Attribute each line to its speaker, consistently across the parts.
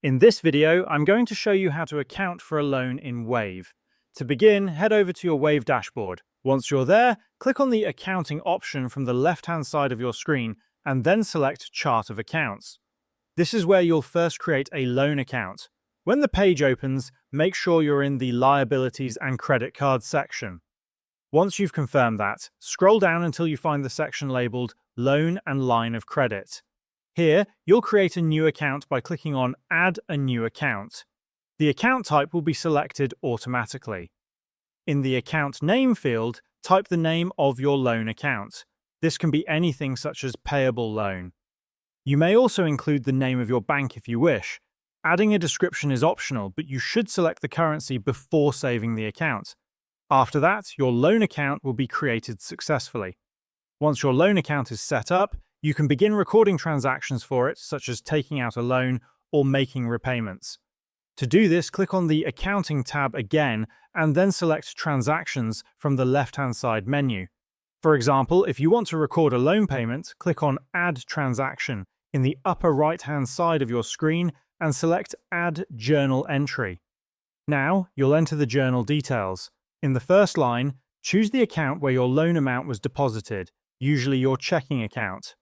Speaker 1: In this video, I'm going to show you how to account for a loan in Wave. To begin, head over to your Wave dashboard. Once you're there, click on the Accounting option from the left-hand side of your screen and then select Chart of Accounts. This is where you'll first create a loan account. When the page opens, make sure you're in the Liabilities and Credit Cards section. Once you've confirmed that, scroll down until you find the section labeled Loan and Line of Credit. Here, you'll create a new account by clicking on Add a New Account. The account type will be selected automatically. In the Account Name field, type the name of your loan account. This can be anything such as payable loan. You may also include the name of your bank if you wish. Adding a description is optional, but you should select the currency before saving the account. After that, your loan account will be created successfully. Once your loan account is set up, you can begin recording transactions for it, such as taking out a loan or making repayments. To do this, click on the Accounting tab again and then select Transactions from the left-hand side menu. For example, if you want to record a loan payment, click on Add Transaction in the upper right-hand side of your screen and select Add Journal Entry. Now, you'll enter the journal details. In the first line, choose the account where your loan amount was deposited, usually your checking account.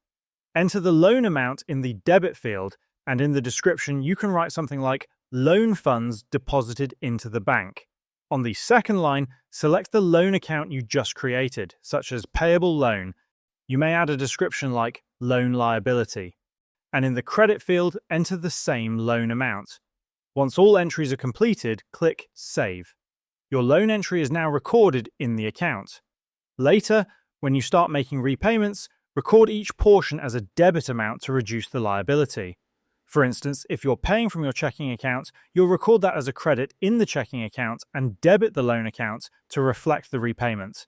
Speaker 1: Enter the loan amount in the debit field, and in the description you can write something like loan funds deposited into the bank. On the second line, select the loan account you just created, such as payable loan. You may add a description like loan liability. And in the credit field, enter the same loan amount. Once all entries are completed, click Save. Your loan entry is now recorded in the account. Later, when you start making repayments, record each portion as a debit amount to reduce the liability. For instance, if you're paying from your checking account, you'll record that as a credit in the checking account and debit the loan account to reflect the repayment.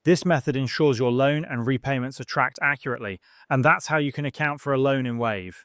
Speaker 1: This method ensures your loan and repayments are tracked accurately, and that's how you can account for a loan in Wave.